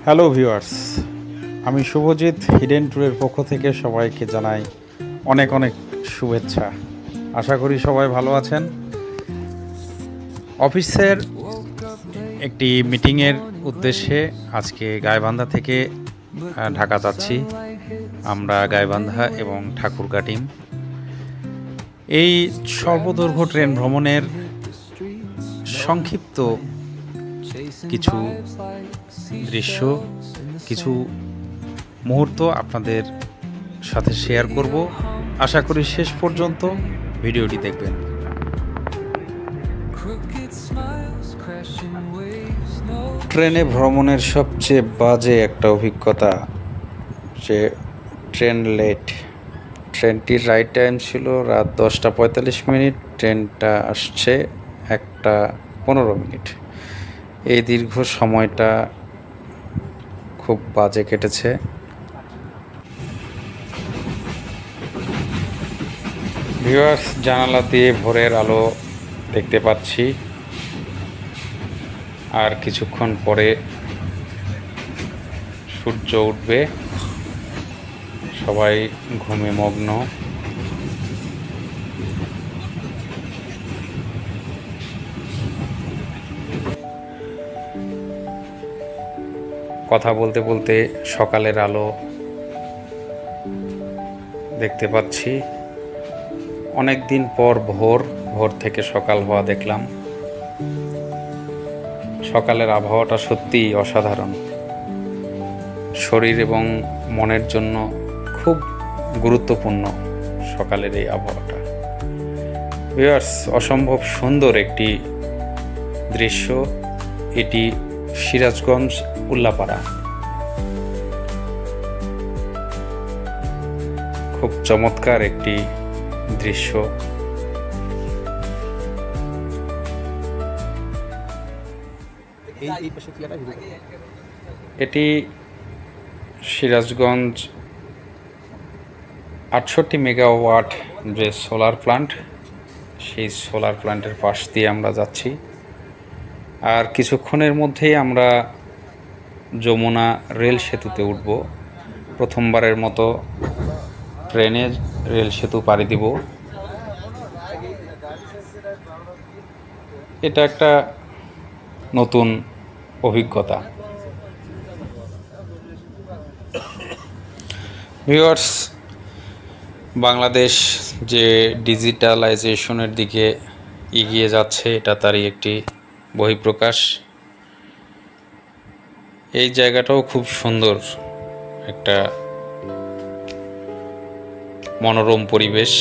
Hello viewers, আমি Subhajit hidden ট্যুরের পক্ষ থেকে সবাইকে জানাই অনেক অনেক শুভেচ্ছা। আশা করি সবাই ভালো আছেন। অফিসের একটি মিটিংয়ের উদ্দেশ্যে আজকে গাইবান্ধা থেকে ঢাকা যাচ্ছি। আমরা গাইবান্ধা এবং ঠাকুরগাঁ টিম। এই স্বল্পদৈর্ঘ্য ট্রেন ভ্রমণের সংক্ষিপ্ত কিছু দৃশ্য, কিছু মুহূর্ত আপনাদের সাথে শেয়ার করব। আশা করি শেষ পর্যন্ত ভিডিওটি দেখবেন। ট্রেনে ভ্রমণের সবচেয়ে বাজে একটা অভিজ্ঞতা যে ট্রেন লেট। ট্রেনটির রাইট টাইম ছিল রাত 10:45। ট্রেনটা আসছে 1:15। এই দীর্ঘ সময়টা খুব বাজে কেটেছে। ভিউয়ার্স, জানালা দিয়ে ভোরের আলো দেখতে পাচ্ছি, আর কিছুক্ষণ পরে সূর্য উঠবে। সবাই ঘুমে মগ্ন। কথা বলতে বলতে সকালের আলো দেখতে পাচ্ছি। অনেক দিন পর ভোর থেকে সকাল হওয়া দেখলাম। সকালের আবহাওয়াটা সত্যিই অসাধারণ। শরীর এবং মনের জন্য খুব গুরুত্বপূর্ণ সকালের এই আবহাওয়াটা। ভিউয়ার্স, অসম্ভব সুন্দর একটি দৃশ্য। এটি সিরাজগঞ্জ উল্লাপাড়া। খুব চমৎকার একটি দৃশ্য। এটি সিরাজগঞ্জ 68 মেগাওয়াট যে সোলার প্ল্যান্ট, সেই সোলার প্ল্যান্টের পাশ দিয়ে আমরা যাচ্ছি। আর কিছুক্ষণের মধ্যেই আমরা যমুনা রেল সেতুতে উঠব। প্রথমবারের মতো ট্রেনে রেল সেতু পাড়ি দিব। এটা একটা নতুন অভিজ্ঞতা। ভিউয়ার্স, বাংলাদেশ যে ডিজিটালাইজেশনের দিকে এগিয়ে যাচ্ছে, এটা তারই একটি বহিঃপ্রকাশ। এই জায়গাটাও খুব সুন্দর, একটা মনোরম পরিবেশ,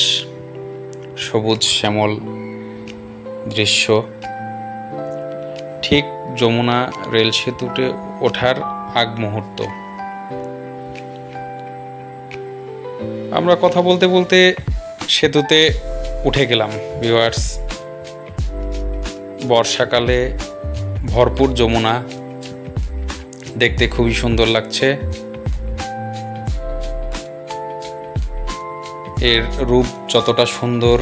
সবুজ শ্যামল দৃশ্য। ঠিক যমুনা রেল সেতুতে ওঠার আগ মুহূর্ত। আমরা কথা বলতে বলতে সেতুতে উঠে গেলাম। ভিউয়ার্স, বর্ষাকালে ভরপুর যমুনা, দেখতে খুবই সুন্দর লাগছে। এর রূপ যতটা সুন্দর,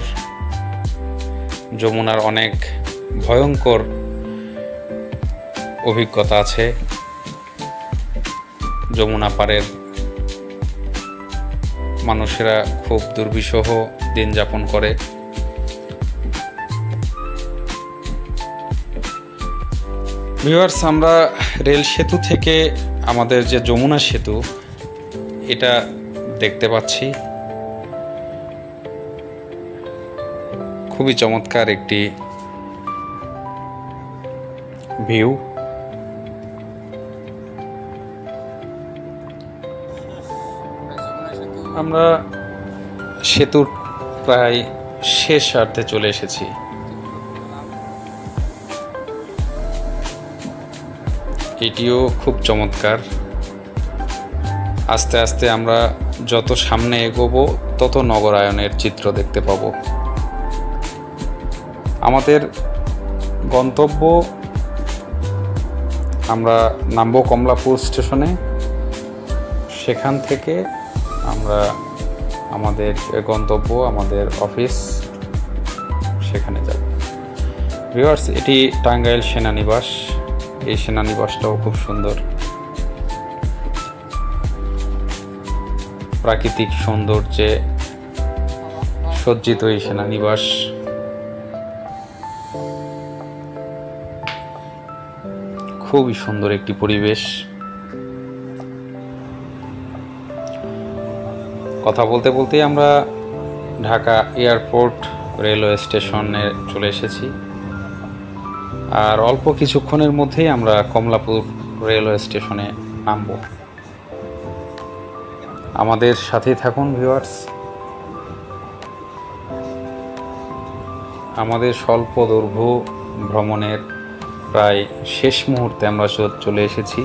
যমুনার অনেক ভয়ঙ্কর অভিজ্ঞতা আছে। যমুনা পাড়ের মানুষেরা খুব দুর্বিষহ দিন যাপন করে। ভিউয়ার্স, আমরা রেল সেতু থেকে আমাদের যে যমুনা সেতু, এটা দেখতে পাচ্ছি। খুবই চমৎকার একটি ভিউ। আমরা সেতুর প্রায় শেষ প্রান্তে চলে এসেছি। এটিও খুব চমৎকার। আস্তে আস্তে আমরা যত সামনে এগোবো তত নগরায়নের চিত্র দেখতে পাবো। আমাদের গন্তব্য, আমরা নামবো কমলাপুর স্টেশনে। সেখান থেকে আমরা আমাদের গন্তব্য, আমাদের অফিস, সেখানে যাব। ভিউয়ার্স, এটি টাঙ্গাইল সেনানিবাস। এই সেনানিবাসটাও খুব সুন্দর। প্রাকৃতিক সৌন্দর্যে সজ্জিত এই সেনানিবাস। খুবই সুন্দর একটি পরিবেশ। কথা বলতে বলতেই আমরা ঢাকা এয়ারপোর্ট রেলওয়ে স্টেশনে চলে এসেছি, আর অল্প কিছুক্ষণের মধ্যেই আমরা কমলাপুর রেলওয়ে স্টেশনে নামব। আমাদের সাথেই থাকুন ভিউয়ার্স। আমাদের স্বল্প দৈর্ঘ্য ভ্রমণের প্রায় শেষ মুহূর্তে আমরা চলে এসেছি।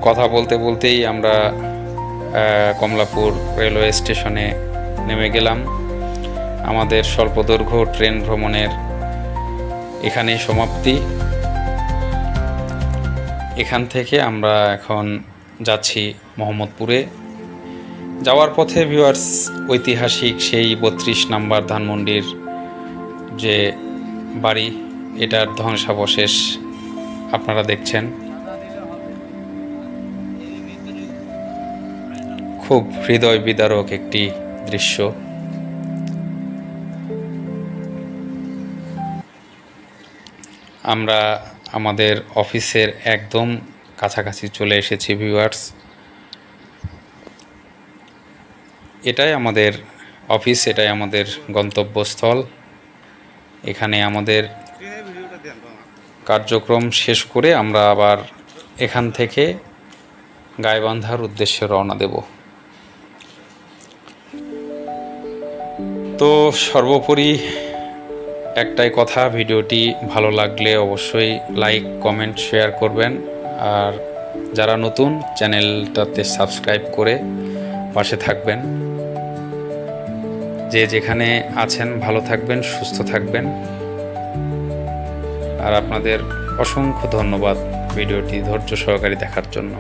কথা বলতে বলতেই আমরা কমলাপুর রেলওয়ে স্টেশনে নেমে গেলাম। আমাদের স্বল্প দৈর্ঘ্য ট্রেন ভ্রমণের এখানেই সমাপ্তি। এখান থেকে আমরা এখন যাচ্ছি মোহাম্মদপুরে। যাওয়ার পথে ভিউয়ার্স ঐতিহাসিক সেই 32 নম্বর ধানমন্ডির যে বাড়ি, এটার ধ্বংসাবশেষ আপনারা দেখছেন। খুব হৃদয় বিদারক একটি দৃশ্য। আমরা আমাদের অফিসের একদম কাছাকাছি চলে এসেছি ভিউয়ার্স। এটাই আমাদের অফিস, এটাই আমাদের গন্তব্যস্থল। এখানে আমাদের কার্যক্রম শেষ করে আমরা আবার এখান থেকে গাইবান্ধার উদ্দেশ্যে রওনা দেব। তো সর্বোপরি একটাই কথা, ভিডিওটি ভালো লাগলে অবশ্যই লাইক, কমেন্ট, শেয়ার করবেন। আর যারা নতুন, চ্যানেলটাতে সাবস্ক্রাইব করে পাশে থাকবেন। যে যেখানে আছেন ভালো থাকবেন, সুস্থ থাকবেন। আর আপনাদের অসংখ্য ধন্যবাদ ভিডিওটি ধৈর্য সহকারে দেখার জন্য।